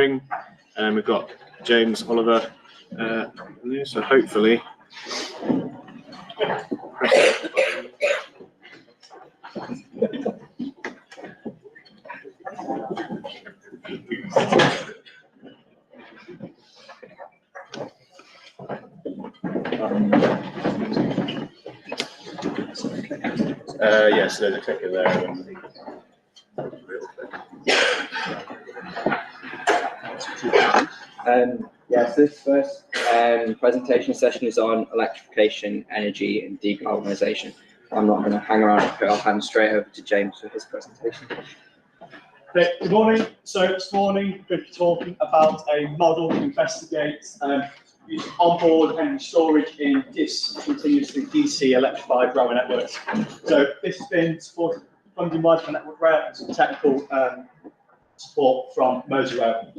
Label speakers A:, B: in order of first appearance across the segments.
A: and we've got James, Oliver, so hopefully. Yes, there's a clicker there.
B: Yes, this first presentation session is on electrification, energy and decarbonisation. I'm not going to hang around up here, I'll hand straight over to James for his presentation.
C: Okay, good morning. So this morning we're going to be talking about a model to investigate using onboard energy storage in discontinuously DC electrified railway networks. So this has been supported funding wise for Network Rail and some technical support from Motorrail.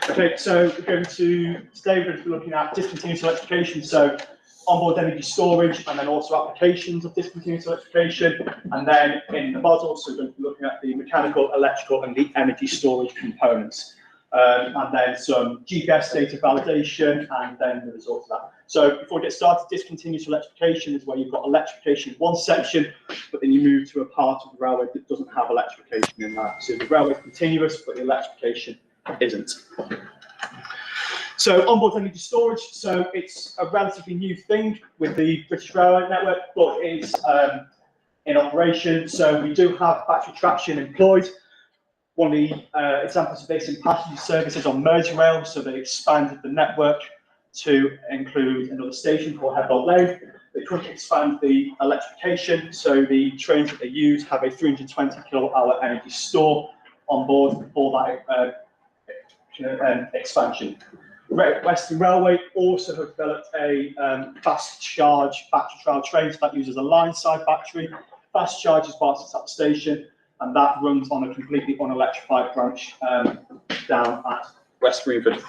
C: Okay, so today we're going to be looking at discontinuous electrification, so onboard energy storage, and then also applications of discontinuous electrification, and then in the model, so we're going to be looking at the mechanical, electrical, and the energy storage components, and then some GPS data validation, and then the results of that. So before we get started, discontinuous electrification is where you've got electrification in one section, but then you move to a part of the railway that doesn't have electrification in that. So the railway is continuous, but the electrification isn't. So onboard energy storage, so it's a relatively new thing with the British Railway network, but it's in operation. So we do have battery traction employed. One of the examples of this in passenger services on Merseyrail, so they expanded the network to include another station called Headbolt Lane. They currently expand the electrification, so the trains that they use have a 320 kilowatt-hour energy store on board for that expansion. Western Railway also have developed a fast charge battery trial train, so that uses a line-side battery. Fast charge is passed at the station, and that runs on a completely unelectrified branch down at West Greenford.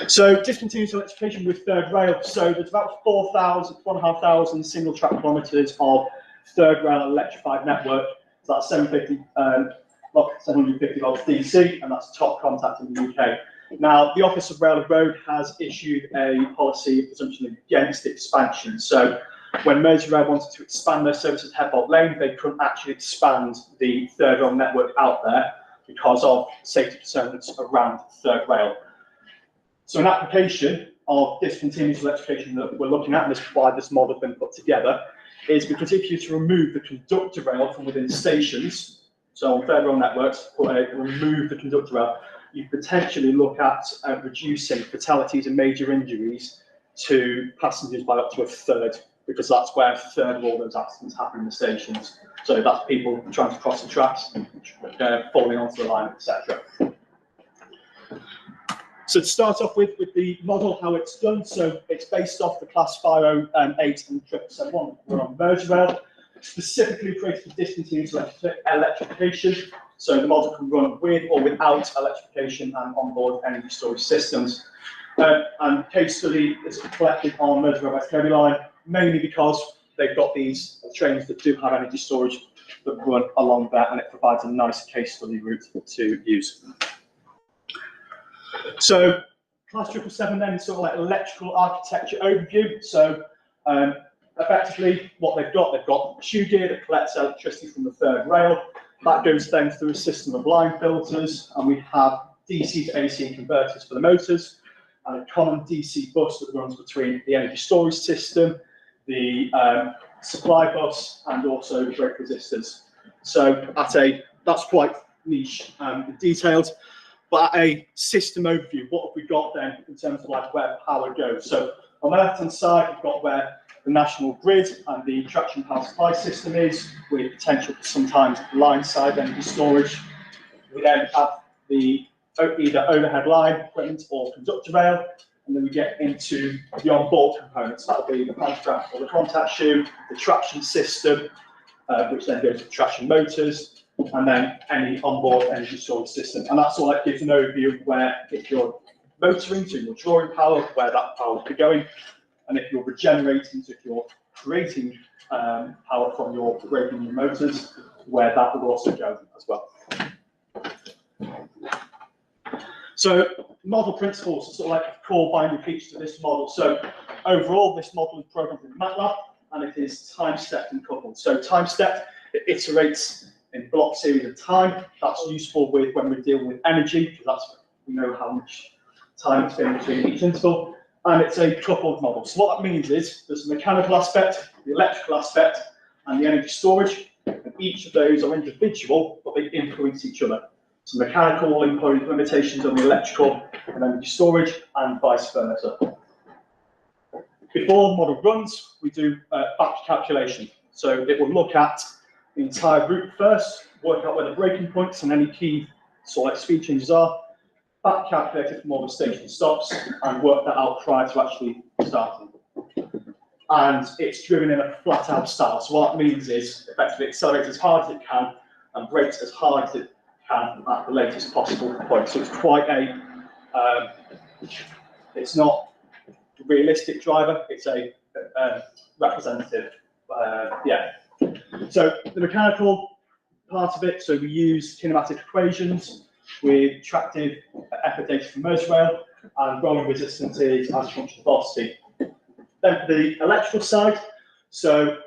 C: So discontinuous electrification with third rail. So there's about 4,500 single track kilometres of third rail electrified network. So that's 750 volts DC, and that's top contact in the UK. Now, the Office of Rail and Road has issued a policy of presumption against expansion. So when Merseyrail wanted to expand their services at Headbolt Lane, they couldn't actually expand the third rail network out there because of safety concerns around third rail. So an application of discontinuous electrification that we're looking at, and this is why this model has been put together, is because if you to remove the conductor rail from within stations, so on third rail networks, remove the conductor rail, you potentially look at reducing fatalities and major injuries to passengers by up to a third, because that's where a third of all those accidents happen in the stations. So that's people trying to cross the tracks, falling onto the line, etc. So to start off with the model, how it's done, so it's based off the Class 508 and 771. We're on Merseyrail, specifically created for discontinuous electrification. So the model can run with or without electrification and onboard energy storage systems. And case study is collected on Merseyrail West Kirby Line, mainly because they've got these trains that do have energy storage that run along there, and it provides a nice case study route to use. So Class 777 then is sort of like electrical architecture overview. So effectively what they've got a shoe gear that collects electricity from the third rail. That goes then through a system of line filters, and we have DC to AC converters for the motors, and a common DC bus that runs between the energy storage system, the supply bus, and also brake resistors. So that's quite niche and detailed. But at a system overview, what have we got then in terms of like where power goes? So on the left-hand side, we've got where the national grid and the traction power supply system is, with potential for sometimes line-side energy storage. We then have the either overhead line equipment or conductor rail, and then we get into the onboard components. That'll be the pantograph or the contact shoe, the traction system, which then goes to traction motors, and then any onboard energy storage system. And that's all that gives an overview of where, if you're motoring, so you're drawing power, where that power will be going, and if you're regenerating, so if you're creating power from your braking your motors, where that will also go as well. So model principles are sort of like a core binding feature to this model. So overall, this model is programmed in MATLAB, and it is time-stepped and coupled. So time-stepped, it iterates in block series of time. That's useful when we're dealing with energy, because that's we know how much time it's been between each interval. And it's a coupled model. So what that means is there's a mechanical aspect, the electrical aspect, and the energy storage. And each of those are individual, but they influence each other. So mechanical will impose limitations on the electrical and energy storage, and vice versa. Before the model runs, we do batch calculation. So it will look at the entire route first, work out where the braking points and any key sort of like speed changes are, back calculate it from all the station stops, and work that out prior to actually starting. And it's driven in a flat out style. So what that means is effectively accelerates as hard as it can and brakes as hard as it can at the latest possible point. So it's quite a, it's not a realistic driver, it's a representative, yeah. So the mechanical part of it, so we use kinematic equations with tractive effort data from motor rail and rolling resistances as a function of velocity. Then for the electrical side, so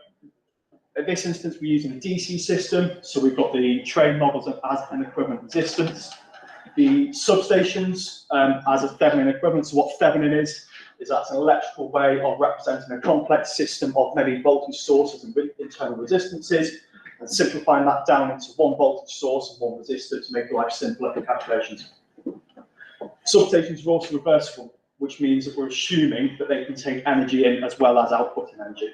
C: in this instance we're using a DC system, so we've got the train models as an equivalent resistance. The substations as a Thevenin equivalent. So what Thevenin is that's an electrical way of representing a complex system of many voltage sources and internal resistances, and simplifying that down into one voltage source and one resistor to make life simpler for calculations. Substations are also reversible, which means that we're assuming that they contain energy in as well as outputting energy.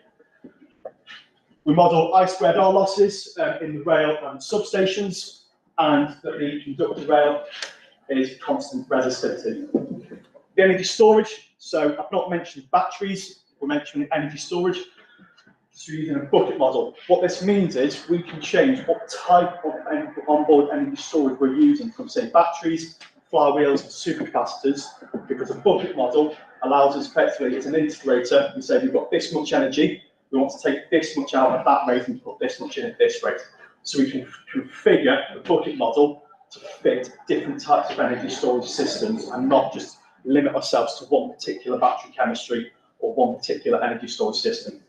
C: We model I²R losses in the rail and substations, and that the conductor rail is constant resistivity. The energy storage, so I've not mentioned batteries, we're mentioning energy storage. So we're using a bucket model. What this means is we can change what type of onboard energy storage we're using from, say, batteries, flywheels, and supercapacitors, because a bucket model allows us effectively, as an integrator, we say we've got this much energy, we want to take this much out at that rate and put this much in at this rate. So we can configure the bucket model to fit different types of energy storage systems and not just limit ourselves to one particular battery chemistry or one particular energy storage system.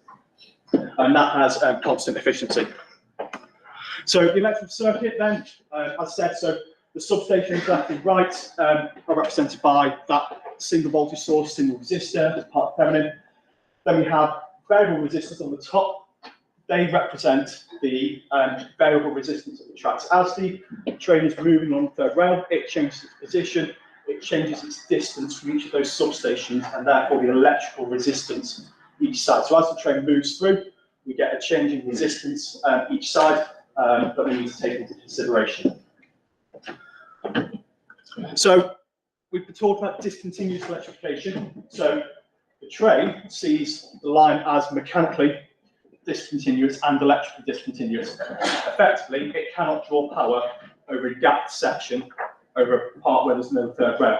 C: And that has constant efficiency. So the electrical circuit then, as I said, so the substations left and right are represented by that single voltage source, single resistor as part of Thevenin. Then we have variable resistors on the top. They represent the variable resistance of the tracks. As the train is moving on the third rail, it changes its position, it changes its distance from each of those substations, and therefore the electrical resistance each side. So as the train moves through, we get a change in resistance each side that we need to take into consideration. So we've been talking about discontinuous electrification. So the train sees the line as mechanically discontinuous and electrically discontinuous. Effectively, it cannot draw power over a gapped section over a part where there's no third rail.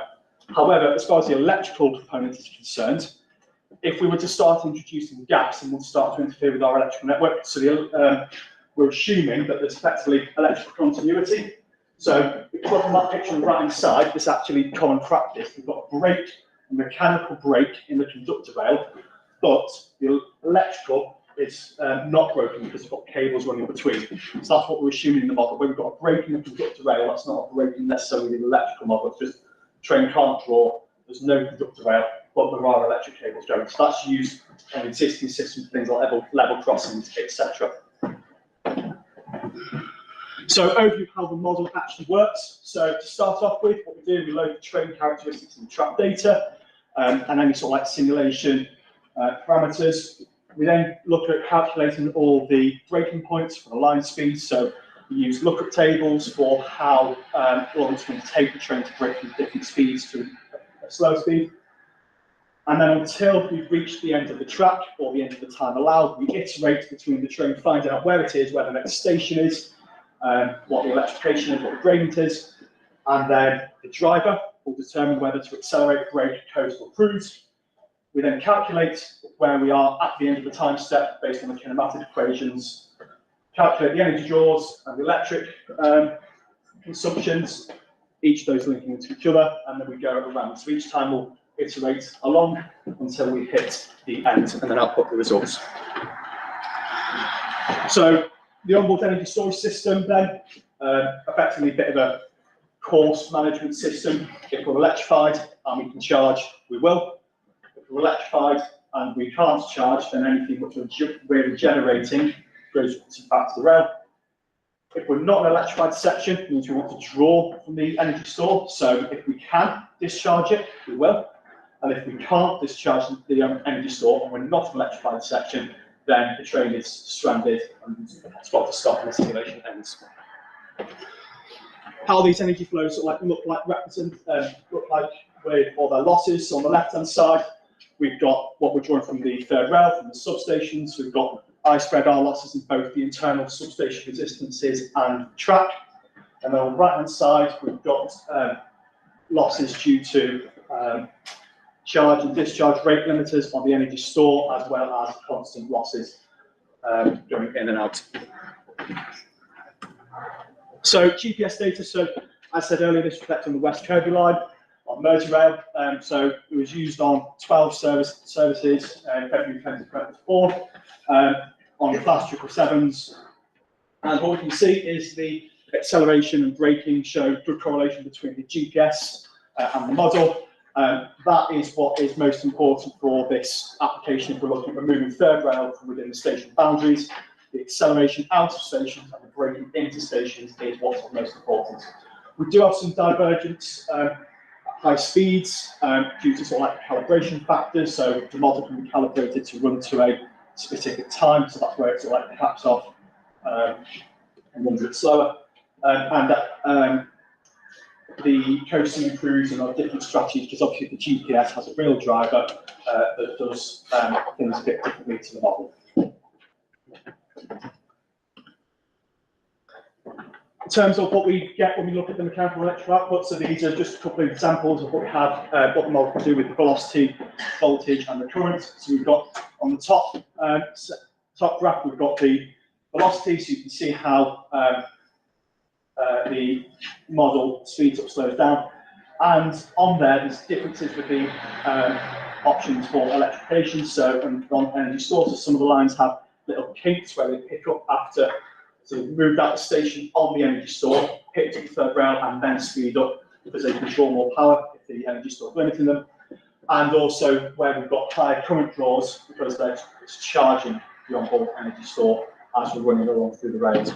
C: However, as far as the electrical component is concerned, if we were to start introducing gaps and would start to interfere with our electrical network, so we're assuming that there's effectively electrical continuity. So if you look on that picture on the right-hand side, this actually common practice. We've got a brake, a mechanical brake in the conductor rail, but the electrical is not broken because we've got cables running between. So that's what we're assuming in the model. When we've got a brake in the conductor rail, that's not a brake necessarily in the electrical model. It's just the train can't draw, there's no conductor rail, but there are electric cables going. So that's used on existing systems, things like level crossings, etc. So overview of how the model actually works. So to start off with, what we do, we load the train characteristics and track data, and any sort of like simulation parameters. We then look at calculating all the braking points for the line speed. So we use lookup tables for how long it's going to take the train to brake from different speeds to a slow speed. And then until we've reached the end of the track or the end of the time allowed, we iterate between the train, finding out where it is, where the next station is, what the electrification is, what the gradient is, and then the driver will determine whether to accelerate, brake, coast, or cruise. We then calculate where we are at the end of the time step based on the kinematic equations, calculate the energy draws and the electric consumptions, each of those linking into each other, and then we go around. So each time we'll iterate along until we hit the end, and then output the results. So the onboard energy storage system then, effectively a bit of a course management system. If we're electrified and we can charge, we will. If we're electrified and we can't charge, then anything which we're generating goes back to the rail. If we're not an electrified section, it means we want to draw from the energy store. So if we can discharge it, we will. And if we can't discharge the energy store and we're not an electrified section, then the train is stranded and spot to stop and the simulation ends. How these energy flows look like with all their losses. So on the left-hand side, we've got what we're drawing from the third rail, from the substations. We've got I spread R losses in both the internal substation resistances and track. And then on the right-hand side, we've got losses due to charge and discharge rate limiters on the energy store, as well as constant losses going in and out. So GPS data, so as I said earlier, this reflects on the West Kirby line on Merseyrail. So it was used on 12 services in February 2024 on the Class 777s. And what we can see is the acceleration and braking show good correlation between the GPS and the model. That is what is most important for this application if we're looking at removing third rail from within the station boundaries. The acceleration out of stations and the braking into stations is what's most important. We do have some divergence at high speeds due to sort of like calibration factors. So the model can be calibrated to run to a specific time. So that's where it's sort of like caps off and runs a bit slower. The coasting improves and our different strategies, because obviously the GPS has a real driver that does things a bit differently to the model. In terms of what we get when we look at the mechanical and electrical output, so these are just a couple of examples of what we have, what the model can do with the velocity, voltage, and the current. So we've got on the top graph, we've got the velocity, so you can see how the model speeds up, slows down, and on there's differences with the options for electrification. So on energy sources, some of the lines have little kinks where they pick up after. So we've moved out the station on the energy store, picked up the third rail, and then speed up because they can draw more power if the energy store is limiting them. And also where we've got higher current draws because it's charging the onboard energy store as we're running along through the rails.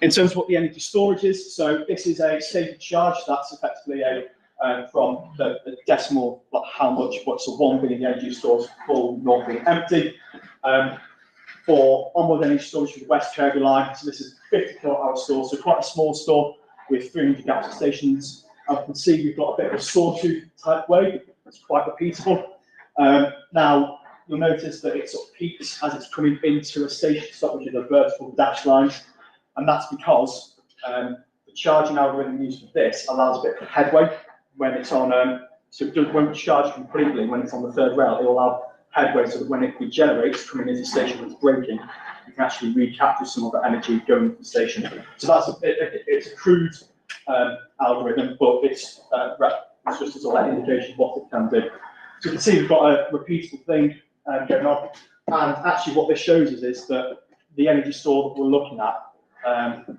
C: In terms of what the energy storage is, so this is a stated charge. That's effectively from the decimal, like how much, what's the 1 being the energy stores full, 0 being empty. For onboard energy storage for the West Kirby line, so this is 50 kilowatt-hour store, so quite a small store with 300 gas stations. As you can see, we've got a bit of a sawtooth type way. It's quite repeatable. Now, you'll notice that it sort of peaks as it's coming into a station stop, which is a vertical dash line. And that's because the charging algorithm used for this allows a bit of headway when it's on, so it won't charge completely when it's on the third rail. It will allow headway so that when it regenerates coming into the station when it's braking, you can actually recapture some of the energy going into the station. So that's it's a crude algorithm, but it's just a sort of indication of what it can do. So you can see we've got a repeatable thing going on. And actually what this shows us is that the energy store that we're looking at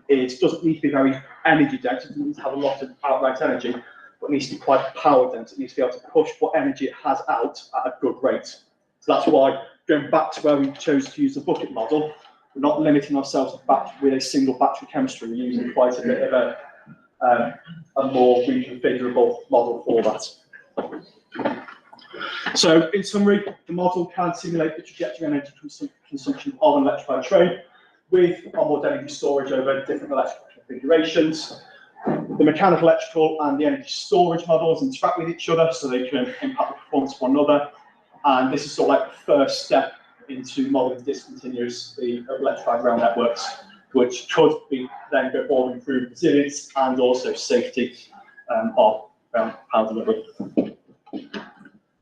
C: it doesn't need to be very energy dense. It doesn't need to have a lot of outright energy, but it needs to be quite power dense. It needs to be able to push what energy it has out at a good rate. So that's why, going back to where we chose to use the bucket model, we're not limiting ourselves with a single battery chemistry. We're using quite a bit of a more reconfigurable model for that. So, in summary, the model can simulate the trajectory and energy consumption of an electrified train with onboard energy storage over different electrical configurations. The mechanical, electrical, and the energy storage models interact with each other so they can impact the performance of one another. And this is sort of like the first step into modelling discontinuous the electrified rail networks, which could be then go on improve resilience and also safety of power delivery.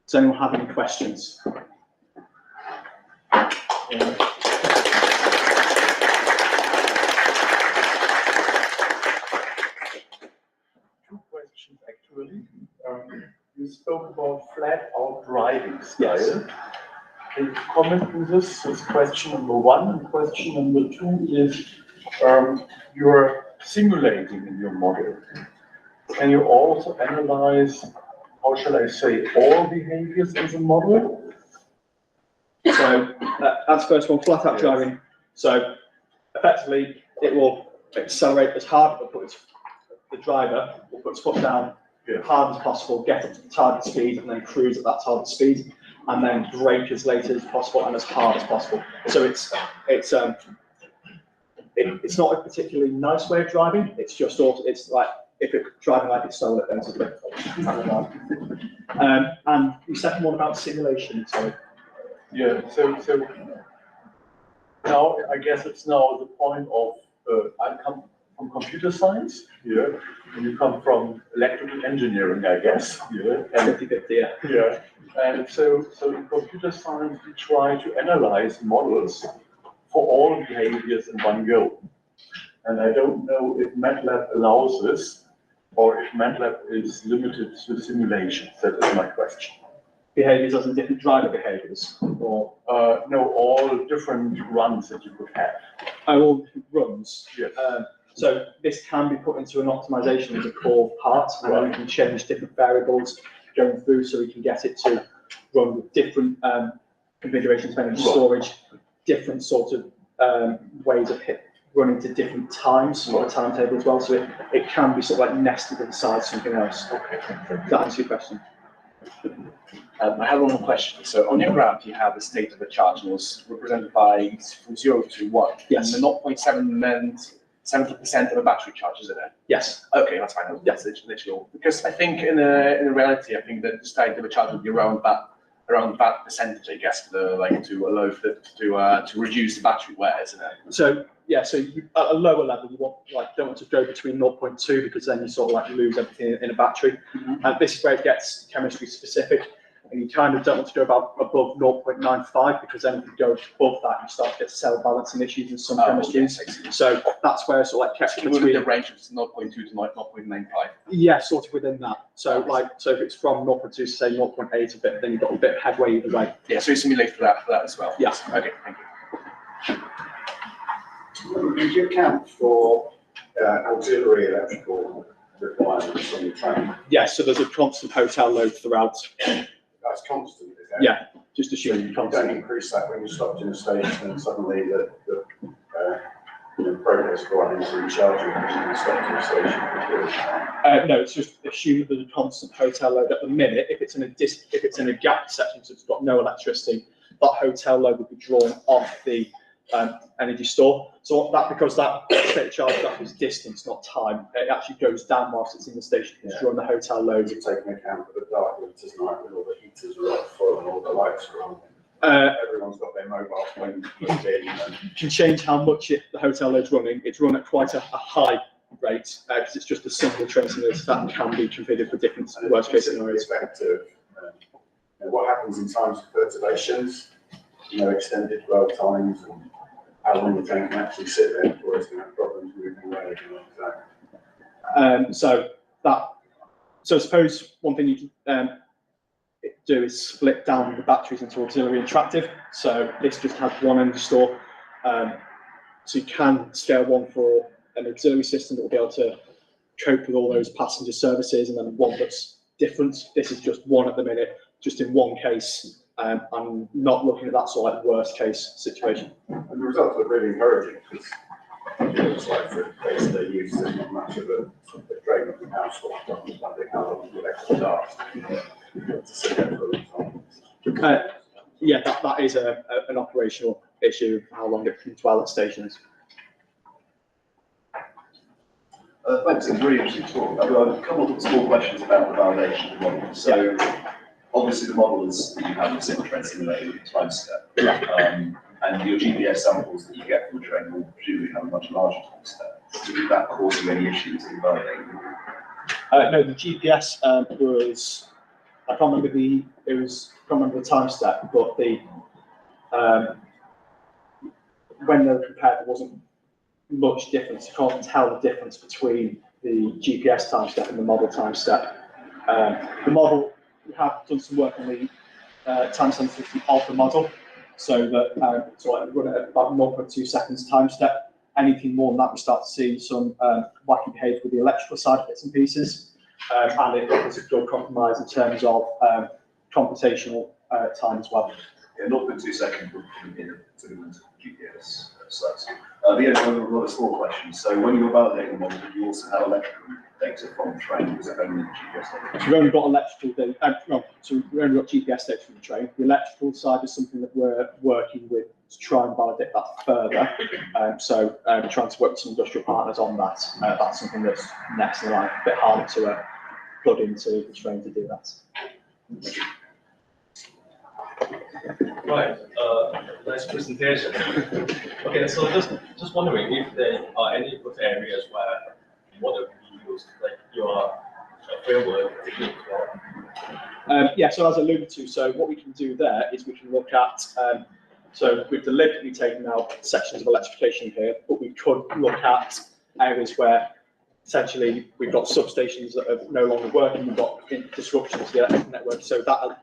C: Does anyone have any questions?
D: Two questions actually. You spoke about flat out driving style.
C: Yes.
D: Can you comment on this? That's question number one. And question number two is you're simulating in your model. Can you also analyze, how shall I say, all behaviors in the model?
C: So that's the first one, flat out
D: Yes.
C: driving. So effectively, it will accelerate as hard, the driver will put his foot down
D: Yeah.
C: as hard as possible, get up to the target speed, and then cruise at that target speed, and then brake as late as possible and as hard as possible. So it's not a particularly nice way of driving. It's just it's like if it's driving like it's slow, basically. And the second one about simulation. So
D: Yeah, so now I guess it's now the point of I come from computer science, yeah, and you come from electrical engineering, I guess, yeah, and
C: 50-50, yeah.
D: yeah, and so in computer science we try to analyze models for all behaviors in one go, and I don't know if MATLAB allows this or if MATLAB is limited to simulations. That is my question.
C: Behaviors as in different driver behaviors, or
D: No, all different runs that you could have.
C: all different runs.
D: Yes.
C: So this can be put into an optimization as a core part, and then we can change different variables going through, so we can get it to run with different configurations of energy storage, different sort of ways of running to different times on the timetable as well. So it can be sort of like nested inside something else.
D: Okay.
C: Does that answer your question?
E: I have one more question. So on your graph, you have the state of the charge, and it was represented by from 0 to 1.
C: Yes.
E: And the 0.7 meant 70% of a battery charge, isn't it?
C: Yes.
E: Okay, that's fine. That's literally all. Because I think in reality, I think that the state of a charge would be around that percentage, I guess, to allow to reduce the battery wear, isn't it?
C: So yeah, so at a lower level, you don't want to go between 0.2, because then you sort of like lose everything in a battery. And this is where it gets chemistry specific, and you kind of don't want to go above 0.95, because then if you go above that, you start to get cell balancing issues in some chemistries.
E: Yes,
C: So that's where sort of like kept
E: within the
C: between,
E: range of 0.2 to 0.95.
C: yeah, sort of within that. So so if it's from 0.2 to say 0.8 a bit, then you've got a bit of headway either way.
E: Yeah, so you simulate for that as well.
C: Yeah.
E: Okay, thank you.
F: Did you account for auxiliary electrical requirements on the train?
C: Yes, so there's a constant hotel load throughout.
F: That's constant, is it?
C: Yeah, just
F: So
C: assume
F: you don't increase that when you stopped in a station and suddenly the progress volumes and charging when you stopped in a station.
C: no, it's just assume there's a constant hotel load at the minute. If it's in a gap section, so it's got no electricity, that hotel load will be drawn off the energy store. So because that state of charge graph is distance, not time, it actually goes down whilst it's in the station. It's drawing the hotel load.
F: You've taken account of the dark winters night when all the heaters are off and all the lights are on. Everyone's got their mobile phone plugged in. And
C: You can change how much the hotel load's running. It's run at quite a high rate, because it's just a single train simulator that can be configured for different worst case scenarios.
F: Effective. What happens in times of perturbations, extended dwell times, and how long the train can actually sit there before it's going to have problems moving away.
C: So I suppose one thing you can do is split down the batteries into auxiliary and tractive. So this just has one energy store. So you can scale one for an auxiliary system that will be able to cope with all those passenger services, and then one that's different. This is just one at the minute, just in one case. I'm not looking at that sort of like worst case situation.
F: And the results are really encouraging, because it looks like for day-to-day use, there's not much of a drain on the power source. Wondering how long the electric lasts. You've got to sit there for a long time.
C: Yeah, that is an operational issue of how long it can dwell at stations.
G: Thanks, it's really interesting talk. I've got a couple of small questions about the validation of the model. So, obviously, the models that you have in single train simulator with time step, and your GPS samples that you get from the train will presumably have a much larger time step. Did that cause you any issues in validating?
C: No, the GPS was I can't remember the time step, but when they were compared, there wasn't much difference. You can't tell the difference between the GPS time step and the model time step. The model, we have done some work on the time sensitivity of the model, so that like run at about 0.2 seconds time step. Anything more than that, we start to see some wacky behaviour with the electrical side of bits and pieces, and it is a good compromise in terms of computational time as well.
G: Yeah, 0.2 seconds would be in to the GPS. So one of the small questions. So when you're validating the model, you also have electrical data from the train, is it only GPS data?
C: So we've only got electrical data, so we've only got GPS data from the train. The electrical side is something that we're working with to try and validate that further. So we're trying to work with some industrial partners on that. That's something that's next in line, a bit harder to plug into the train to do that.
H: Right, nice presentation. Okay, so just wondering if there are any good areas where water can be used, like your framework technique.
C: Yeah, so as alluded to, so what we can do there is we can look at, so we've deliberately taken out sections of electrification here, but we could look at areas where essentially we've got substations that are no longer working, we've got disruptions to the electric network, so that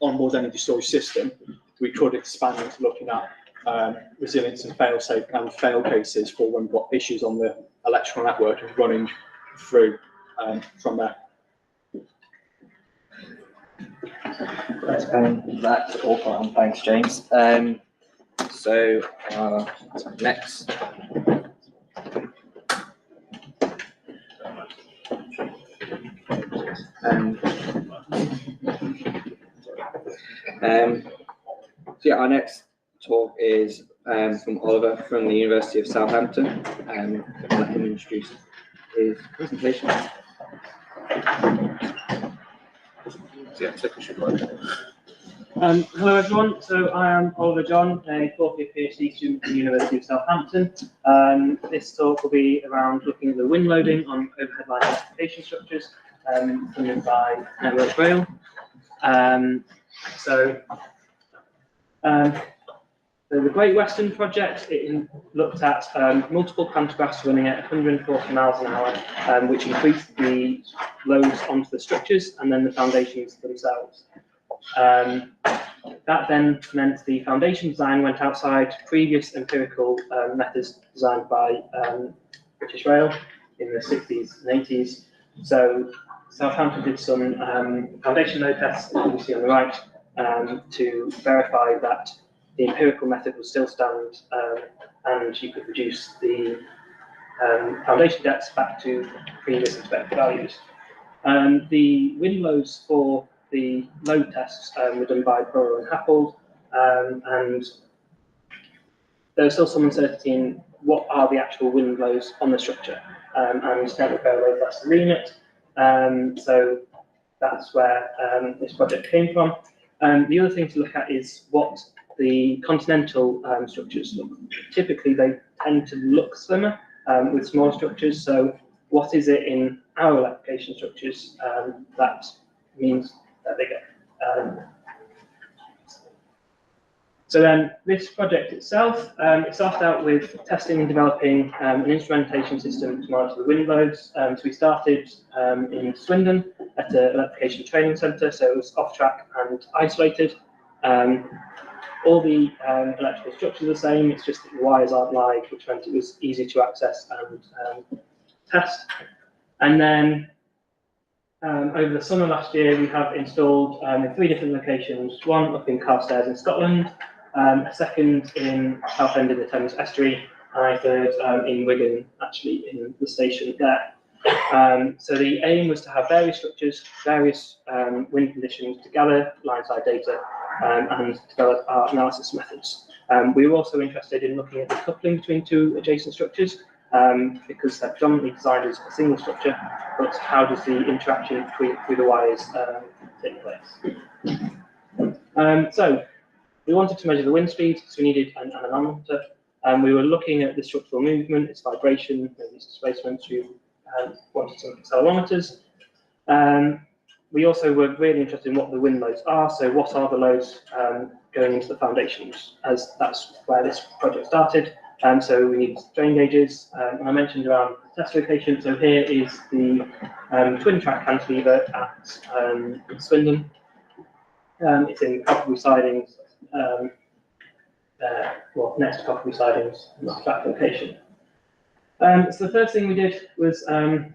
C: onboard energy storage system, we could expand into looking at resilience and fail-safe and fail cases for when we've got issues on the electrical network and running through from there.
B: That's all fine. Thanks, James. So next. So yeah, our next talk is from Oliver from the University of Southampton. I'll let him introduce his presentation.
I: Hello everyone, so I am Oliver John, a fourth year PhD student from the University of Southampton. This talk will be around looking at the wind loading on overhead line electrification structures funded by Network Rail. The Great Western Project, it looked at multiple pantographs running at 140 miles an hour, which increased the loads onto the structures and then the foundations themselves. That then meant the foundation design went outside previous empirical methods designed by British Rail in the 60s and 80s. So Southampton did some foundation load tests, as you see on the right, to verify that the empirical method would still stand and you could reduce the foundation depths back to previous expected values. The wind loads for the load tests were done by Burrow and Happold, and there was still some uncertainty in what are the actual wind loads on the structure, and Network Rail load that's the remit. So that's where this project came from. The other thing to look at is what the continental structures look. Typically, they tend to look slimmer with smaller structures. So, what is it in our electrification structures that means that they get? So then, this project itself, it started out with testing and developing an instrumentation system to monitor the wind loads. So we started in Swindon at an electrification training centre, so it was off-track and isolated. All the electrical structures are the same, it's just that the wires aren't live, which meant it was easy to access and test. And then over the summer last year, we have installed in 3 different locations, one up in Carstairs in Scotland, a second in Southend in the Thames Estuary, and a third in Wigan, actually in the station there. So the aim was to have various structures, various wind conditions to gather line-side data and develop our analysis methods. We were also interested in looking at the coupling between 2 adjacent structures because they're predominantly designed as a single structure, but how does the interaction through the wires take place? So we wanted to measure the wind speed, so we needed an anemometer. We were looking at the structural movement, its vibration, maybe its displacement. We wanted some accelerometers. we also were really interested in what the wind loads are. So what are the loads going into the foundations, as that's where this project started. So we need strain gauges, and I mentioned around the test location. So here is the twin track cantilever at Swindon. It's in Copperby sidings, well, next to Copperby sidings, not that location. So the first thing we did was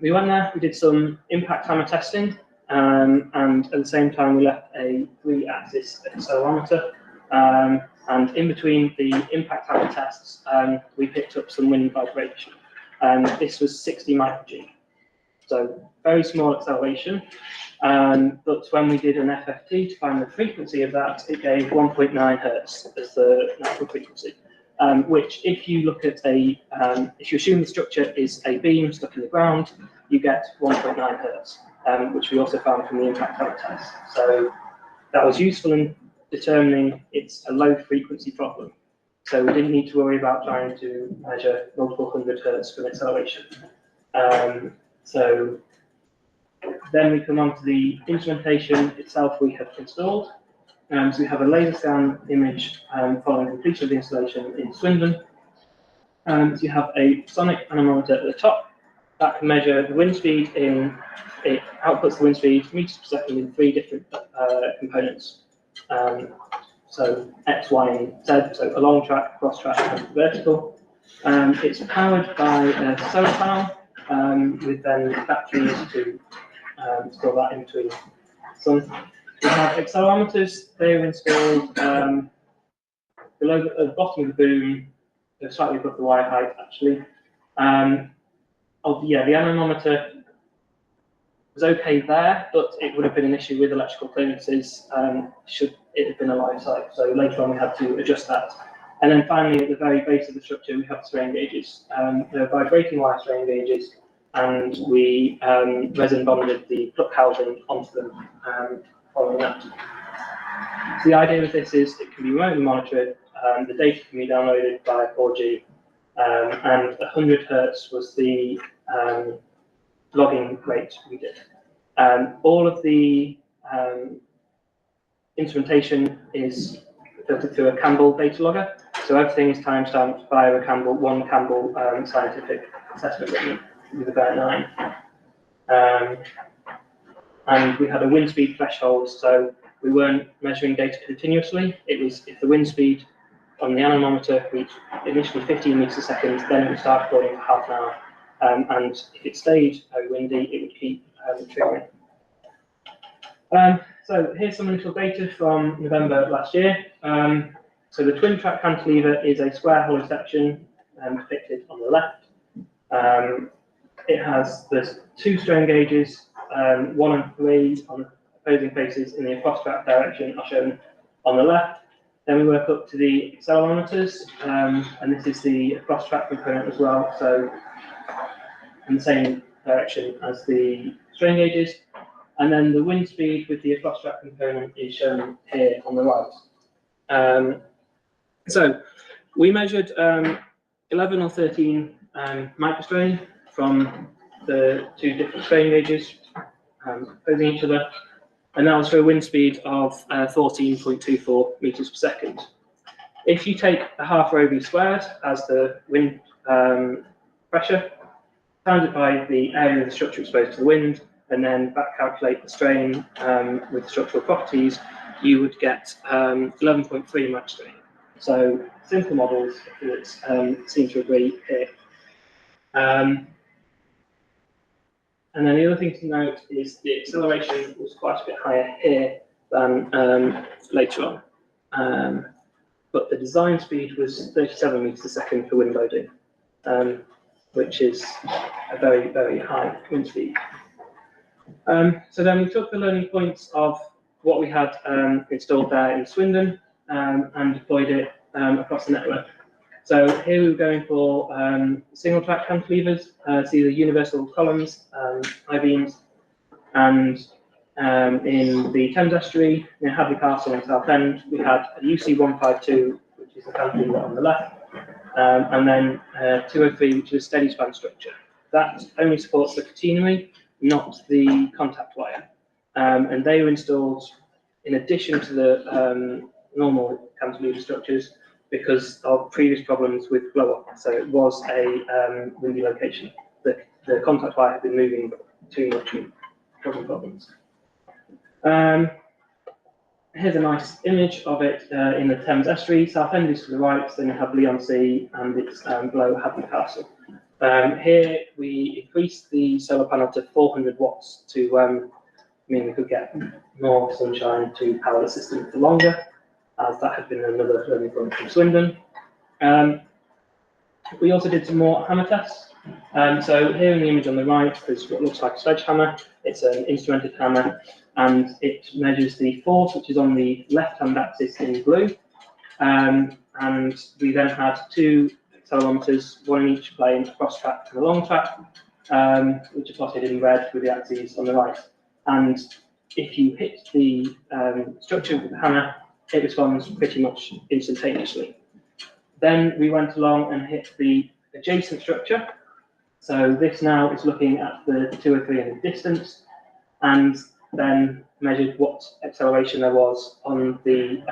I: we went there, we did some impact hammer testing, and at the same time we left a 3-axis accelerometer. And in between the impact hammer tests, we picked up some wind vibration. This was 60 microG, so very small acceleration. But when we did an FFT to find the frequency of that, it gave 1.9 hertz as the natural frequency. Which, if you look at if you assume the structure is a beam stuck in the ground, you get 1.9 hertz, which we also found from the impact hammer test. So that was useful in determining it's a low frequency problem. So we didn't need to worry about trying to measure multiple hundred hertz for an acceleration. So then we come on to the instrumentation itself we have installed. So we have a laser scan image following completion of the installation in Swindon. So you have a sonic anemometer at the top that can measure the wind speed it outputs the wind speed meters per second in 3 different components. So X, Y, and Z, so along track, cross track, and vertical. It's powered by a solar panel with then batteries to store that in between sun. We have accelerometers. They are installed below at the bottom of the boom, slightly above the wire height actually. The anemometer was okay there, but it would have been an issue with electrical clearances should it have been a live site. So later on we had to adjust that. And then finally at the very base of the structure we have strain gauges. They're vibrating wire strain gauges, and we resin bonded the pluck housing onto them following that. So the idea with this is it can be remotely monitored, the data can be downloaded by 4G, and 100 hertz was the logging rate we did. All of the instrumentation is filtered through a Campbell data logger, so everything is timestamped by one Campbell scientific assessment written with a Bert 9. And we had a wind speed threshold, so we weren't measuring data continuously. It was if the wind speed on the anemometer reached initially 15 meters a second, then it would start recording for half an hour. And if it stayed very windy, it would keep triggering. So here's some initial data from November last year. So the twin track cantilever is a square hollow section depicted on the left. It has the 2 strain gauges, 1 and 3 on the opposing faces in the across track direction are shown on the left. Then we work up to the accelerometers, and this is the across track component as well, so in the same direction as the strain gauges. And then the wind speed with the across track component is shown here on the right. So we measured 11 or 13 microstrain from the 2 different strain gauges opposing each other, and that was for a wind speed of 14.24 meters per second. If you take a half rho v squared as the wind pressure, times it by the area of the structure exposed to the wind, and then back calculate the strain with structural properties, you would get 11.3 microstrain. So simple models that seem to agree here. And then the other thing to note is the acceleration was quite a bit higher here than later on. But the design speed was 37 meters a second for wind loading, which is a very, very high wind speed. So then we took the learning points of what we had installed there in Swindon and deployed it across the network. So here we were going for single track cantilevers, see the universal columns, I-beams, and in the Thames estuary near Hadley Castle in Southend, we had a UC152, which is the cantilever on the left, and then 203, which is a steady span structure. That only supports the catenary, not the contact wire. and they were installed in addition to the normal cantilever structures because of previous problems with blow-up. So it was a windy location. The contact wire had been moving too much and causing problems. Here's a nice image of it in the Thames estuary. Southend is to the right, then you have Leigh-on-Sea, and it's below Hadley Castle. Here we increased the solar panel to 400 watts to mean we could get more sunshine to power the system for longer, as that had been another learning from Swindon. We also did some more hammer tests. So here in the image on the right, there's what looks like a sledgehammer. It's an instrumented hammer, and it measures the force, which is on the left-hand axis in blue. And we then had two accelerometers, one in each plane, a cross track and a long track, which are plotted in red with the axes on the right. And if you hit the structure with the hammer, it responds pretty much instantaneously. Then we went along and hit the adjacent structure. So this now is looking at the 203 in the distance, and then measured what acceleration there was on the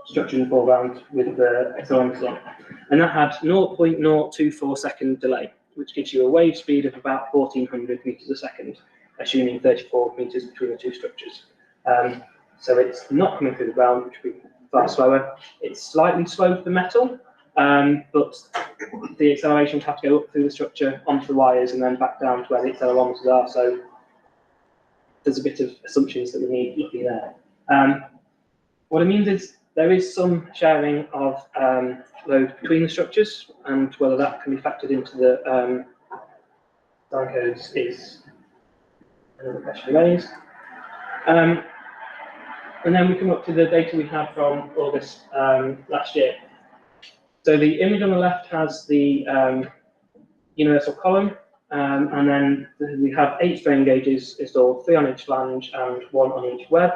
I: structure in the foreground with the accelerometer on. And that had 0.024 second delay, which gives you a wave speed of about 1400 meters a second, assuming 34 meters between the two structures. So it's not coming through the ground, which would be far slower. It's slightly slow for metal, but the acceleration would have to go up through the structure, onto the wires, and then back down to where the accelerometers are. So there's a bit of assumptions that we need looking there. What it means is there is some sharing of load between the structures, and whether that can be factored into the design codes is another question raised. And then we come up to the data we had from August last year. So the image on the left has the universal column, and then we have 8 strain gauges installed, 3 on each flange and 1 on each web.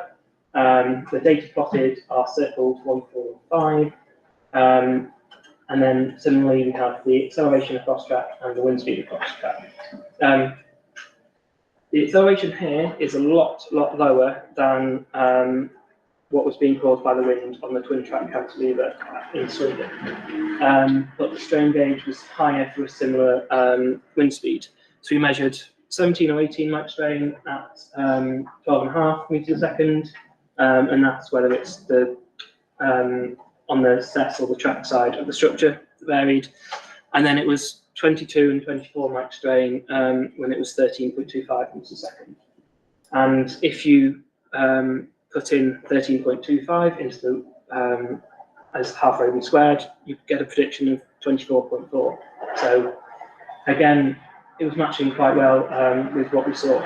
I: The data plotted are circled 1, 4, 5. And then similarly, we have the acceleration across track and the wind speed across track. The acceleration here is a lot lower than what was being caused by the wind on the twin track cantilever in Swindon. But the strain gauge was higher for a similar wind speed. So we measured 17 or 18 Mach strain at 12.5 meters a second, and that's whether it's the on the cess or the track side of the structure varied. And then it was 22 and 24 Mach strain when it was 13.25 meters a second. And if you put in 13.25 into the as half radian squared, you get a prediction of 24.4. So again, it was matching quite well with what we saw.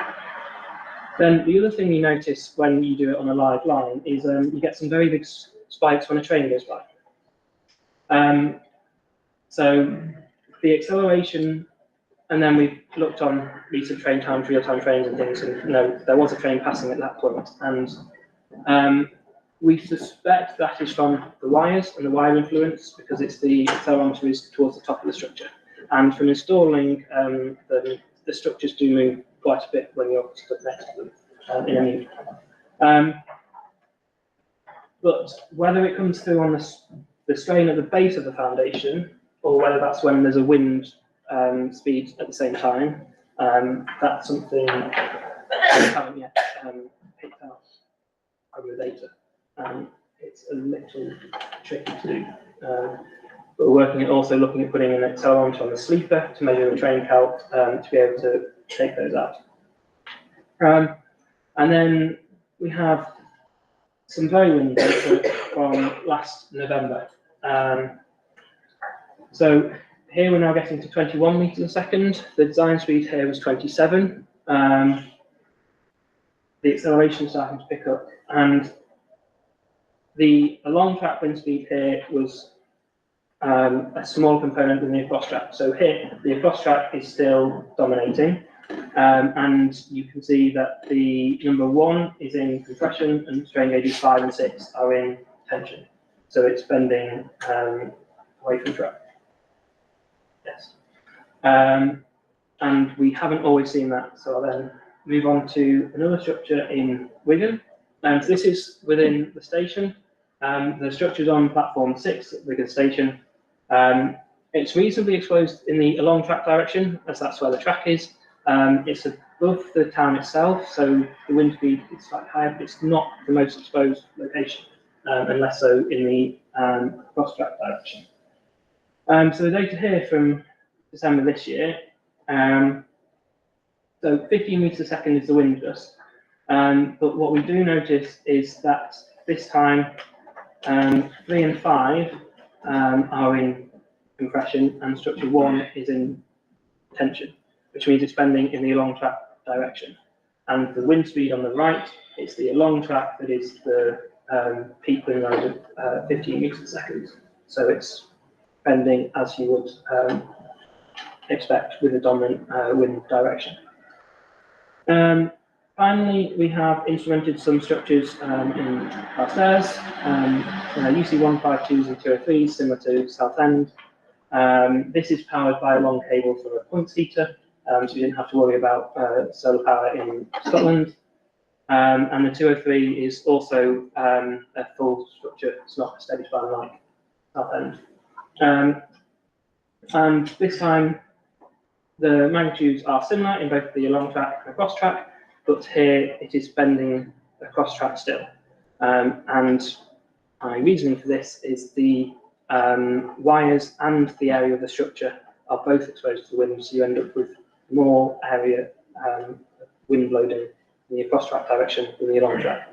I: Then the other thing you notice when you do it on a live line is you get some very big spikes when a train goes by. So the acceleration, and then we've looked on recent train times, real-time trains and things, and there was a train passing at that point. And we suspect that is from the wires and the wire influence, because it's the accelerometer is towards the top of the structure. And from installing, the structures do move quite a bit when you're stood next to them in a mute. But whether it comes through on the strain at the base of the foundation, or whether that's when there's a wind speed at the same time, that's something we haven't yet picked out over the data. It's a little tricky to do. But we're working at also looking at putting an accelerometer on the sleeper to measure the train count to be able to take those out. And then we have some very windy data from last November. So here we're now getting to 21 meters a second. The design speed here was 27. The acceleration starting to pick up, and the long track wind speed here was a small component than the across track. So here, the across track is still dominating, and you can see that the number 1 is in compression, and strain gauges 5 and 6 are in tension. So it's bending away from track. Yes. And we haven't always seen that, so I'll then move on to another structure in Wigan. So this is within the station. The structure's on platform 6 at Wigan Station. It's reasonably exposed in the along track direction, as that's where the track is. It's above the town itself, so the wind speed is slightly higher, but it's not the most exposed location, and less so in the cross track direction. So the data here from December this year, so 15 meters a second is the wind gust, but what we do notice is that this time 3 and 5 are in compression and structure 1 is in tension, which means it's bending in the along track direction. And the wind speed on the right, it's the along track that is the peak wind load of 15 meters a second. So it's bending as you would expect with a dominant wind direction. Finally, we have instrumented some structures in our stairs, UC152s and 203s, similar to Southend. This is powered by a long cable from a point heater, so you didn't have to worry about solar power in Scotland. And the 203 is also a full structure, it's not a steady span like Southend. And this time, the magnitudes are similar in both the along track and across track, but here it is bending across track still. And my reasoning for this is the wires and the area of the structure are both exposed to the wind, so you end up with more area wind loading in the across track direction than the along track.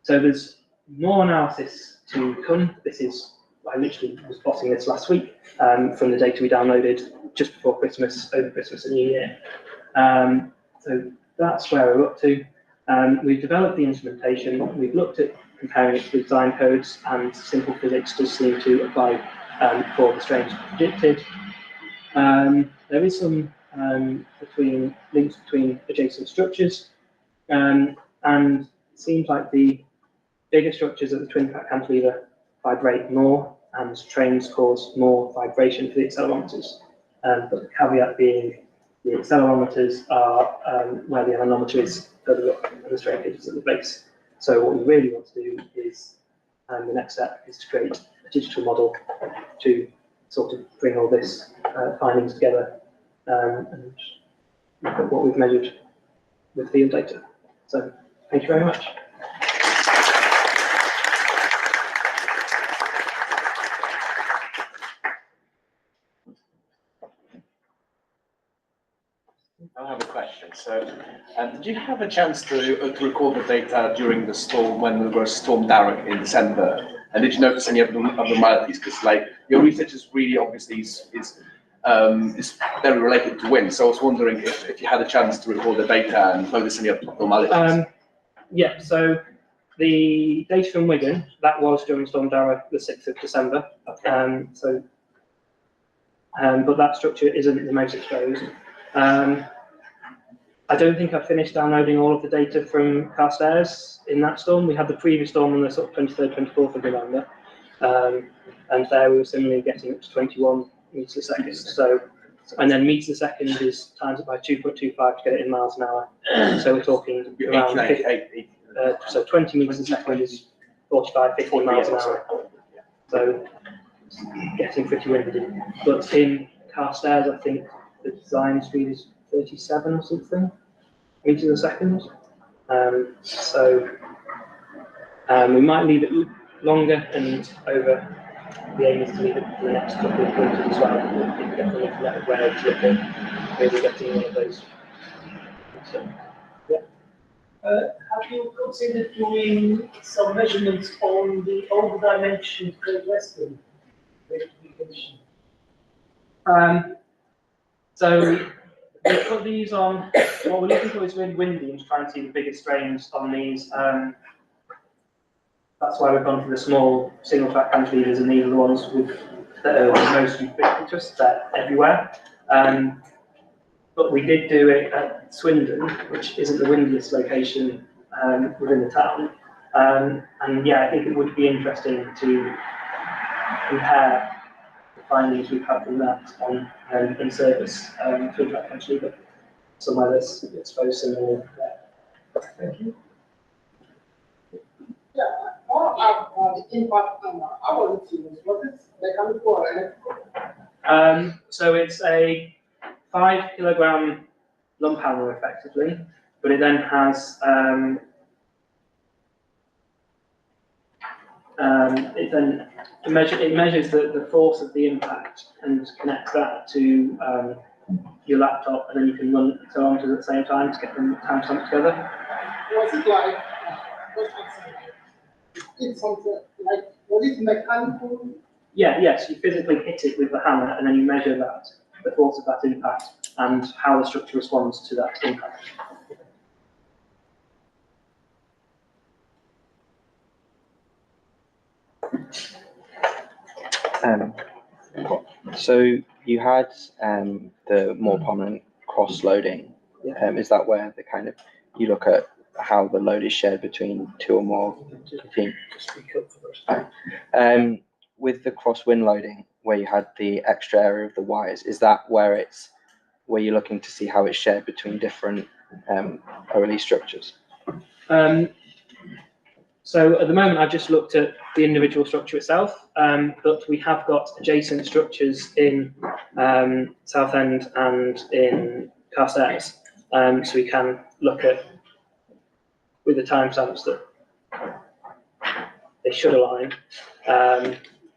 I: So there's more analysis to come. I literally was plotting this last week from the data we downloaded just before Christmas, over Christmas and New Year. So that's where we're up to. We've developed the instrumentation. We've looked at comparing it to design codes, and simple physics does seem to apply for the strains predicted. There is some links between adjacent structures, and it seems like the bigger structures at the twin track cantilever vibrate more, and trains cause more vibration for the accelerometers. But the caveat being the accelerometers are where the anemometer is further up, and the strain gauge is at the base. So what we really want to do is, the next step is to create a digital model to sort of bring all this findings together and look at what we've measured with field data. So thank you very much.
E: I have a question. So, did you have a chance to record the data during the storm when there was Storm Darren in December? And did you notice any abnormalities? Because like your research is really obviously is very related to wind. So I was wondering if you had a chance to record the data and notice any abnormalities.
I: Yeah. So the data from Wigan, that was during Storm Darren, the 6th of December. Okay. But that structure isn't the most exposed. I don't think I finished downloading all of the data from Carstairs in that storm. We had the previous storm on the sort of 23rd, 24th of November, and there we were similarly getting up to 21 meters a second. So, and then meters a second is times it by 2.25 to get it in miles an hour. So we're talking around 50, so 20 meters a second is 45, 50 miles an hour. So getting pretty windy. But in Carstairs, I think the design speed is 37 or something meters a second. So we might leave it longer, and over the aim is to leave it for the next couple of quarters as well. We can definitely let where to look at maybe getting one of those. So, yeah.
J: Have you considered doing some measurements on the over-dimensioned Great Western electrification?
I: So we put these on. What we're looking for is really windy and trying to see the biggest strains on these. That's why we've gone for the small single track cantilevers, and these are the ones that are the most ubiquitous. They're everywhere. But we did do it at Swindon, which isn't the windiest location within the town. And yeah, I think it would be interesting to compare the findings we've had from that on in service twin track cantilever.
J: somewhere that's exposed to more. Thank you.
K: Yeah, all of the impact on our routines, what is mechanical or electrical?
I: So it's a 5 kilogram lump hammer effectively, but it then has it measures the force of the impact and connects that to your laptop, and then you can run accelerometers at the same time to get them timestamped together.
K: Was it like, it's something like, was it mechanical?
I: Yeah, yes, you physically hit it with the hammer, and then you measure that, the force of that impact, and how the structure responds to that impact.
B: So you had the more prominent cross-loading. Is that where the kind of you look at how the load is shared between 2 or more teams? With the cross-wind loading, where you had the extra area of the wires, is that where you're looking to see how it's shared between different OLE structures?
I: So at the moment, I've just looked at the individual structure itself, but we have got adjacent structures in Southend and in Carstairs, so we can look at with the timestamps that they should align,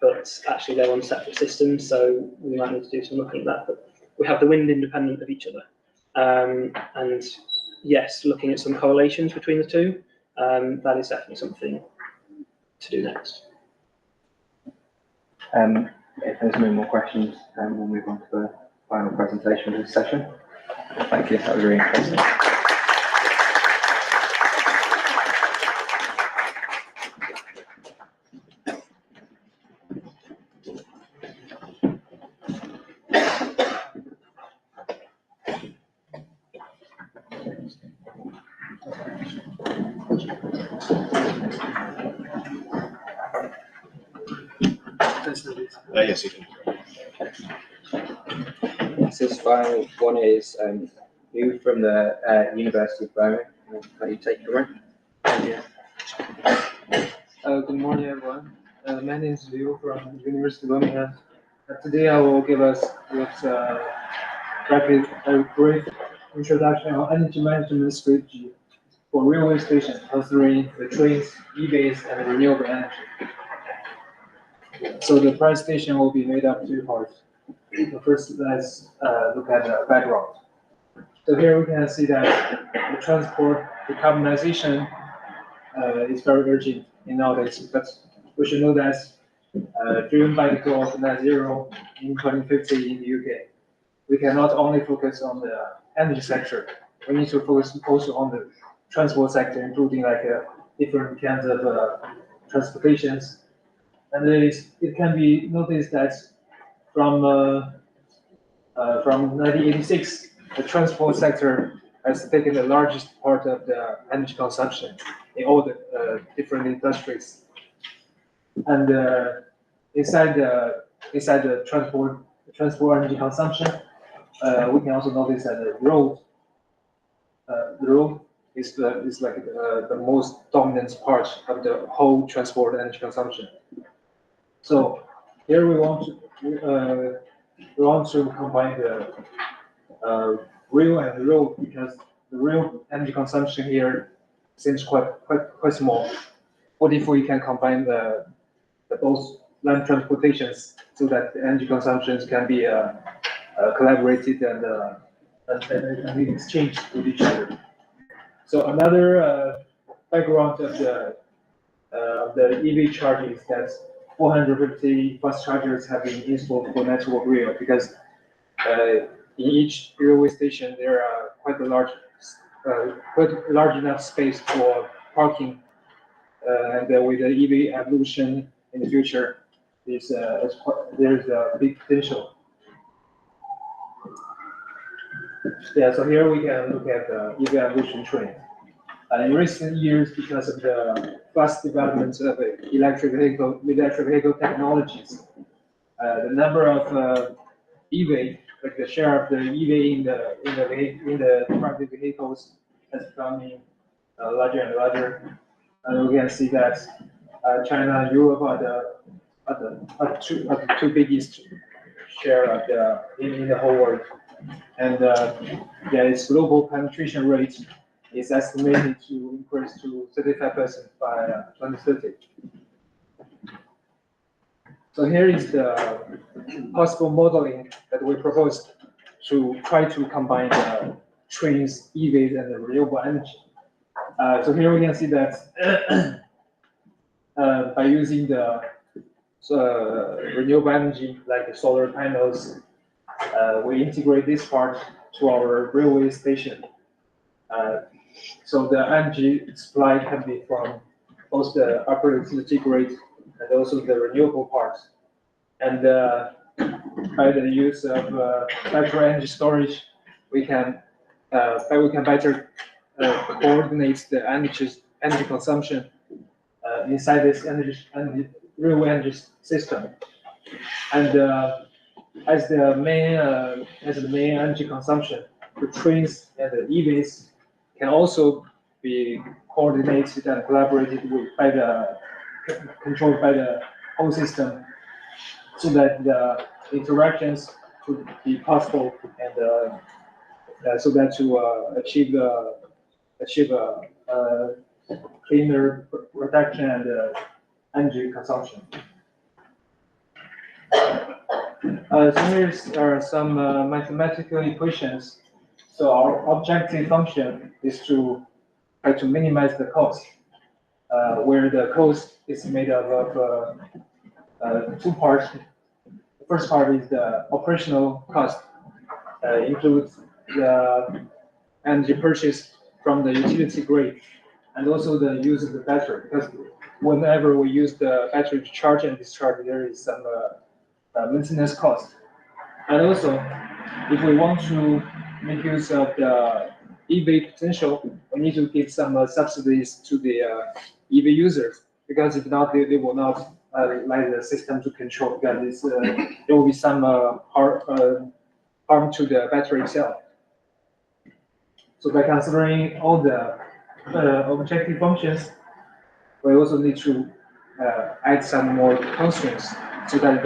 I: but actually they're on separate systems, so we might need to do some looking at that. But we have the wind independent of each other, and yes, looking at some correlations between the two. That is definitely something to do next.
B: If there's no more questions, we'll move on to the final presentation of this session. Thank you, that was really interesting.
A: Yes, you can.
B: This final one is you from the University of Birmingham. Can you take the run?
L: Yeah. Good morning, everyone. My name is Liu from University of Birmingham. Today I will give us a brief introduction on energy management strategy for railway stations, considering the trains, EVs, and renewable energy. So the presentation will be made up 2 parts. First, let's look at the background. So here we can see that the transport decarbonization is very urgent in nowadays, but we should know that driven by the goal of net zero in 2050 in the UK, we cannot only focus on the energy sector. We need to focus also on the transport sector, including like different kinds of transportations. And it can be noticed that from 1986, the transport sector has taken the largest part of the energy consumption in all the different industries. And inside the transport energy consumption, we can also notice that the road is like the most dominant part of the whole transport energy consumption. So here we want to combine the rail and the road, because the rail energy consumption here seems quite small. What if we can combine the both land transportations so that the energy consumptions can be collaborated and exchanged with each other? So another background of the EV charging is that 450 fast chargers have been installed for network rail, because in each railway station there are quite large enough space for parking, and with the EV evolution in the future, there's a big potential. Yeah, so here we can look at the EV evolution trend. In recent years, because of the fast development of electric vehicle technologies, the number of EV like the share of the EV in the private vehicles is becoming larger and larger, and we can see that China and Europe are the two biggest share of in the whole world, and yeah, its global penetration rate is estimated to increase to 35% by 2030. So here is the possible modeling that we proposed to try to combine the trains, EVs, and the renewable energy. So here we can see that by using the renewable energy like the solar panels, we integrate this part to our railway station. So the energy supply can be from both the upper utility grid and also the renewable part. And by the use of battery energy storage, we can better coordinate the energy consumption inside this railway energy system. And as the main energy consumption, the trains and the EVs can also be coordinated and collaborated with controlled by the whole system, so that the interactions could be possible, and so that to achieve cleaner production and energy consumption. So here are some mathematical equations. So our objective function is to try to minimize the cost, where the cost is made up of two parts. The first part is the operational cost, includes the energy purchased from the utility grid, and also the use of the battery. Because whenever we use the battery to charge and discharge, there is some maintenance cost. And also, if we want to make use of the EV potential, we need to give some subsidies to the EV users, because if not, they will not allow the system to control, because there will be some harm to the battery itself. So by considering all the objective functions, we also need to add some more constraints so that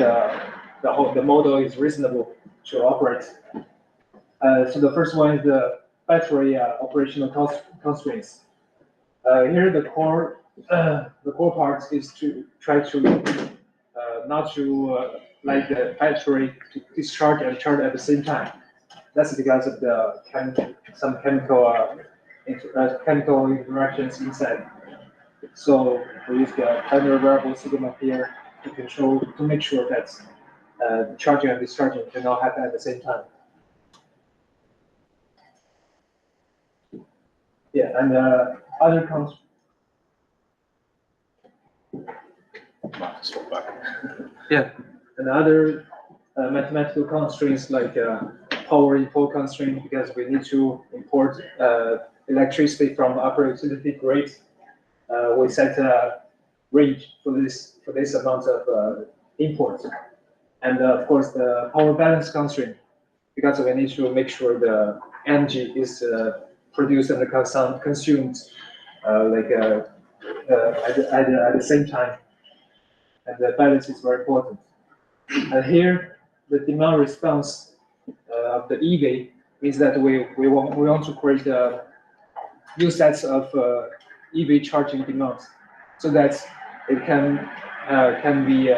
L: the model is reasonable to operate. So the first one is the battery operational constraints. Here the core part is to try to not to like the battery to discharge and charge at the same time. That's because of the some chemical interactions inside. So we use the primary variable sigma here to make sure that charging and discharging cannot happen at the same time. Yeah, and other constraints. Yeah, and other mathematical constraints like power import constraint, because we need to import electricity from upper utility grid. We set a range for this amount of import, and of course the power balance constraint, because we need to make sure the energy is produced and consumed at the same time, and the balance is very important. And here, the demand response of the EV means that we want to create new sets of EV charging demands, so that it can be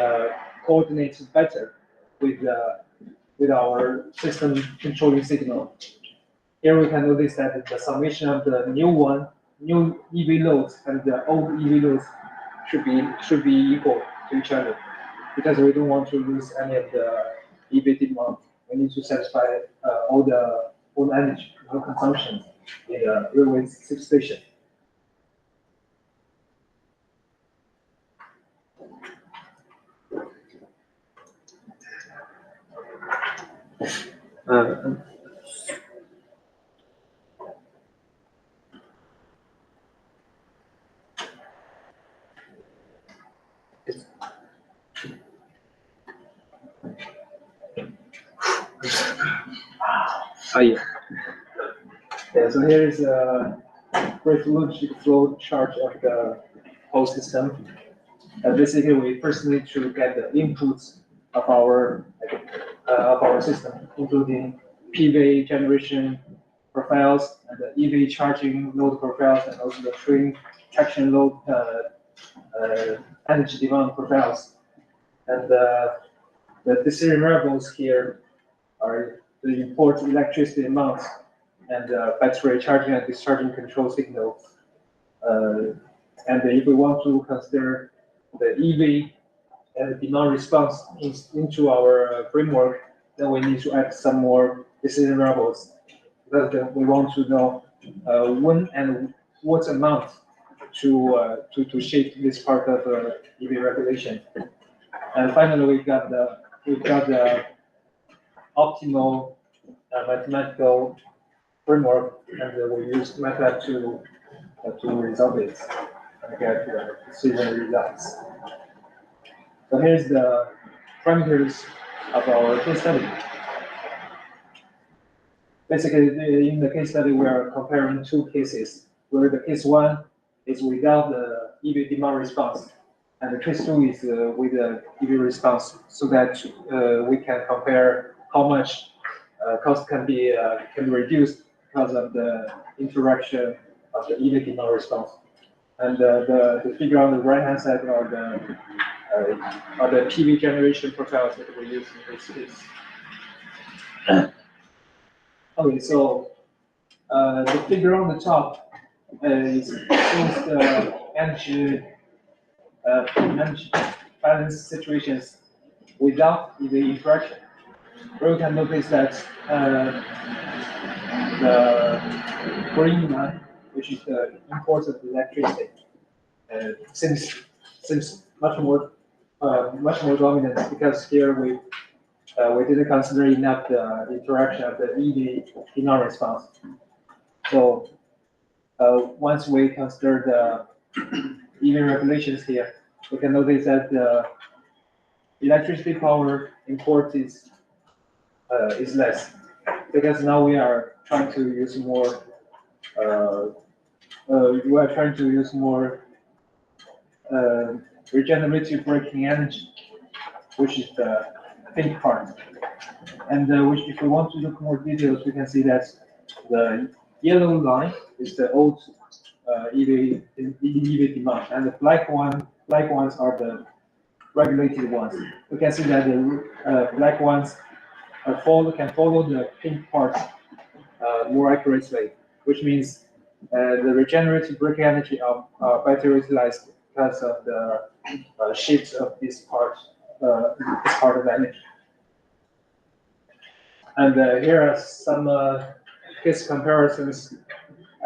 L: coordinated better with our system controlling signal. Here we can notice that the summation of the new EV loads and the old EV loads should be equal to each other, because we don't want to lose any of the EV demand. We need to satisfy all the energy consumption in the railway substation. Oh, yeah. Yeah, so here is a brief logic flow chart of the whole system. Basically, we first need to get the inputs of our system, including PV generation profiles and the EV charging load profiles, and also the traction load energy demand profiles. And the decision variables here are the import electricity amounts and battery charging and discharging control signals. And if we want to consider the EV and the demand response into our framework, then we need to add some more decision variables. Because we want to know when and what amount to shape this part of EV regulation. And finally, we've got the optimal mathematical framework, and we use MATLAB to resolve it and get the decision results. So here's the parameters of our case study. Basically, in the case study, we are comparing two cases, where the case one is without the EV demand response, and the case two is with the EV response, so that we can compare how much cost can be reduced because of the interaction of the EV demand response. And the figure on the right-hand side are the PV generation profiles that we use in this case. Okay, so the figure on the top shows the energy balance situations without EV interaction. Where you can notice that the green line, which is the import of electricity, seems much more dominant, because here we didn't consider enough the interaction of the EV demand response. So once we consider the EV regulations here, we can notice that the electricity power import is less, because now we are trying to use more. We are trying to use more regenerative braking energy, which is the pink part. And which, if we want to look more details, we can see that the yellow line is the old EV demand, and the black ones are the regulated ones. We can see that the black ones can follow the pink parts more accurately, which means the regenerative braking energy are better utilized because of the shift of this part of the energy. And here are some case comparisons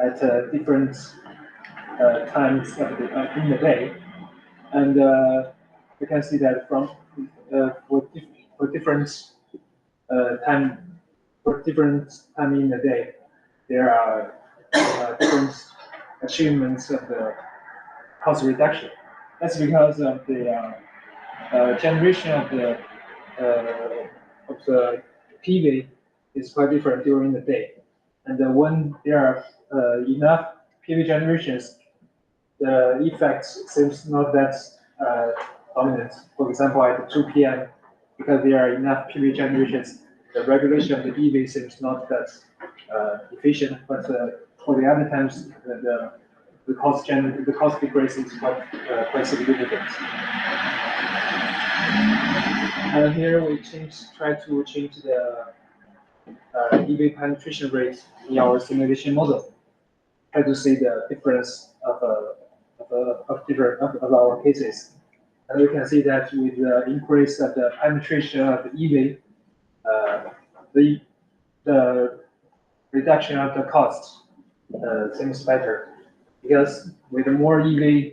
L: at different times in the day, and we can see that for different time in the day, there are different achievements of the cost reduction. That's because of the generation of the PV is quite different during the day, and when there are enough PV generations, the effect seems not that dominant. For example, at 2 p.m., because there are enough PV generations, the regulation of the EV seems not that efficient. But for the other times, the cost decrease is quite significant. And here we try to change the EV penetration rate in our simulation model. Try to see the difference of our cases. And we can see that with the increase of the penetration of the EV, the reduction of the cost seems better, because with more EV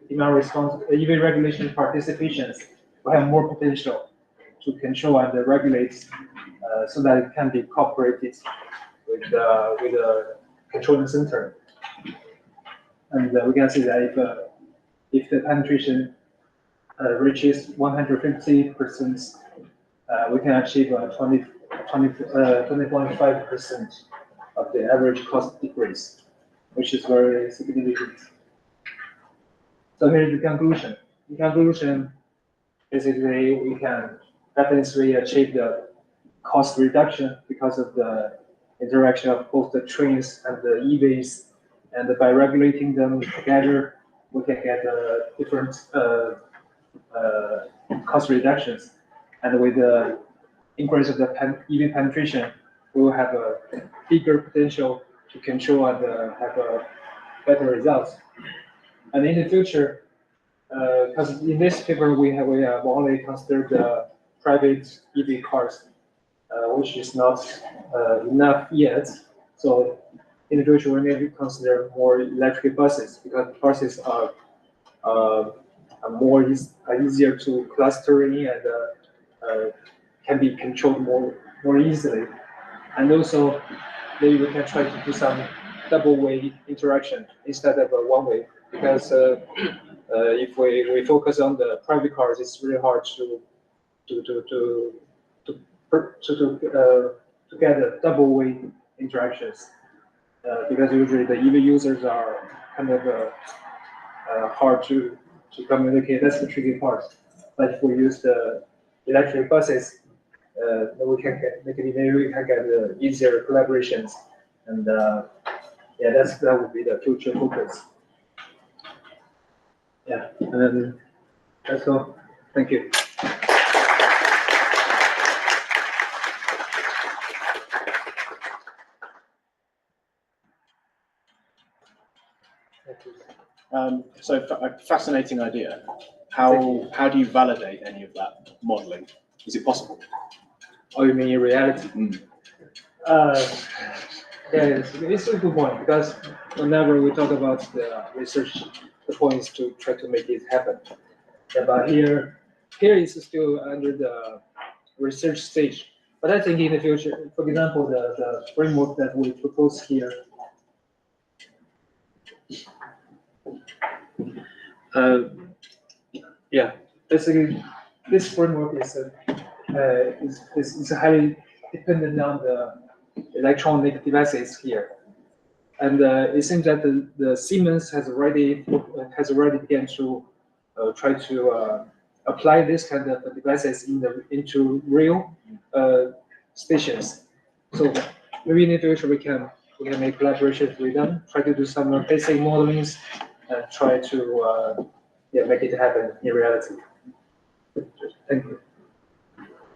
L: demand response, EV regulation participations, we have more potential to control and regulate, so that it can be cooperated with the controlling center. And we can see that if the penetration reaches 150%, we can achieve a 20.5% of the average cost decrease, which is very significant. So here's the conclusion. In conclusion, basically, we can definitely achieve the cost reduction because of the interaction of both the trains and the EVs, and by regulating them together, we can get different cost reductions. And with the increase of the EV penetration, we will have a bigger potential to control and have better results. And in the future, because in this paper we have only considered the private EV cars, which is not enough yet. So in the future, we need to consider more electric buses, because buses are easier to clustering and can be controlled more easily. And also, maybe we can try to do some double-way interaction instead of a one-way, because if we focus on the private cars, it's really hard to get a double-way interactions, because usually the EV users are kind of hard to communicate. That's the tricky part. But if we use the electric buses, then we can get easier collaborations, and yeah, that would be the future focus. Yeah, and that's all. Thank you.
A: So a fascinating idea. How do you validate any of that modelling? Is it possible?
L: Oh, you mean in reality? Yeah, it's a good point, because whenever we talk about the research, the point is to try to make it happen. Yeah, but here is still under the research stage. But I think in the future, for example, the framework that we propose here, yeah, basically this framework is highly dependent on the electronic devices here, and it seems that the Siemens has already begun to try to apply this kind of devices into real stations. So maybe in the future we can make collaborations with them, try to do some basic modelings, and try to make it happen in reality. Thank you.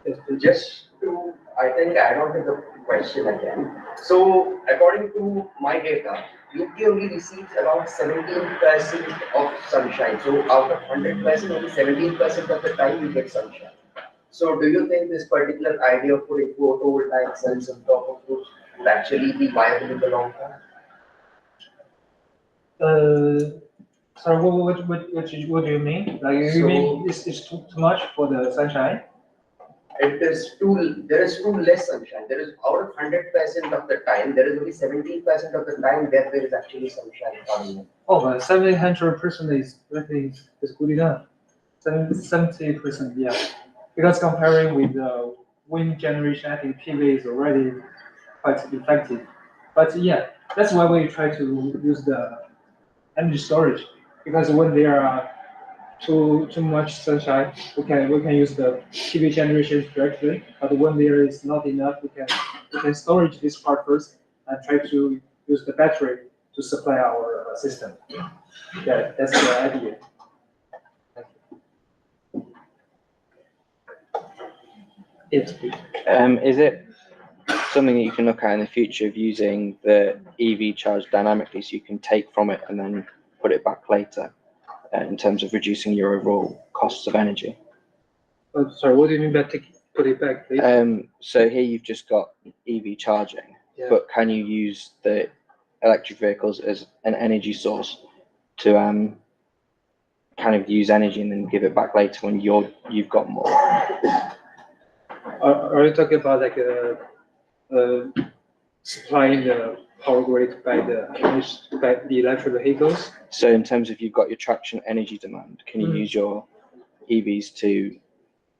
L: Yes, please.
M: Just to, I think, add on to the question again. So, according to my data, UK only receives around 17% of sunshine. So, out of 100%, only 17% of the time you get sunshine. So, do you think this particular idea of putting photovoltaic cells on top of those would actually be viable in the long term?
L: Sorry, what do you mean? Like, you mean it's too much for the sunshine?
M: There is too less sunshine. There is out of 100% of the time, there is only 17% of the time that there is actually sunshine coming in.
L: Oh, but 700% is good enough. 70%, yeah. Because comparing with the wind generation, I think PV is already quite effective. But yeah, that's why we try to use the energy storage, because when there are too much sunshine, we can use the PV generation directly. But when there is not enough, we can storage this part first and try to use the battery to supply our system. Yeah, that's the idea. Yes, please.
B: Is it something that you can look at in the future of using the EV charge dynamically, so you can take from it and then put it back later, in terms of reducing your overall costs of energy?
L: Oh, sorry, what do you mean by put it back, please?
B: So here you've just got EV charging, but can you use the electric vehicles as an energy source to kind of use energy and then give it back later when you've got more?
L: Are you talking about like supplying the power grid by the electric vehicles?
B: So in terms of you've got your traction energy demand, can you use your EVs to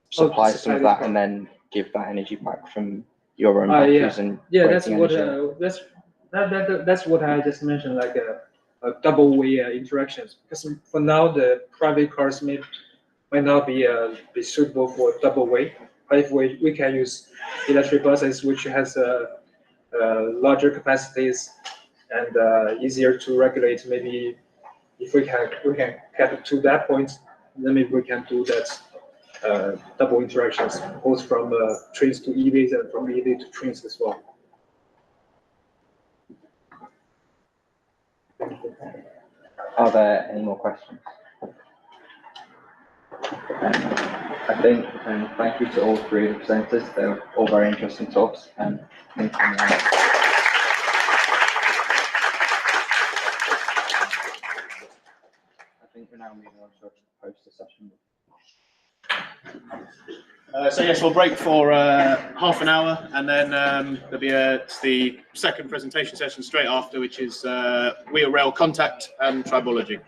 B: supply some of that and then give that energy back from your own
L: Yeah.
B: batteries and
L: Yeah, that's
B: creating
L: what,
B: energy?
L: that's what I just mentioned, like a double-way interactions. Because for now, the private cars might not be suitable for double-way. But if we can use electric buses, which has larger capacities and easier to regulate, maybe if we can get to that point, then maybe we can do that double interactions, both from trains to EVs and from EV to trains as well.
B: Are there any more questions? I think, thank you to all three of the presenters. They were all very interesting talks. Thank you. I think we're now moving on to a poster session.
A: So yes, we'll break for half an hour, and then there'll be the second presentation session straight after, which is wheel rail contact and tribology.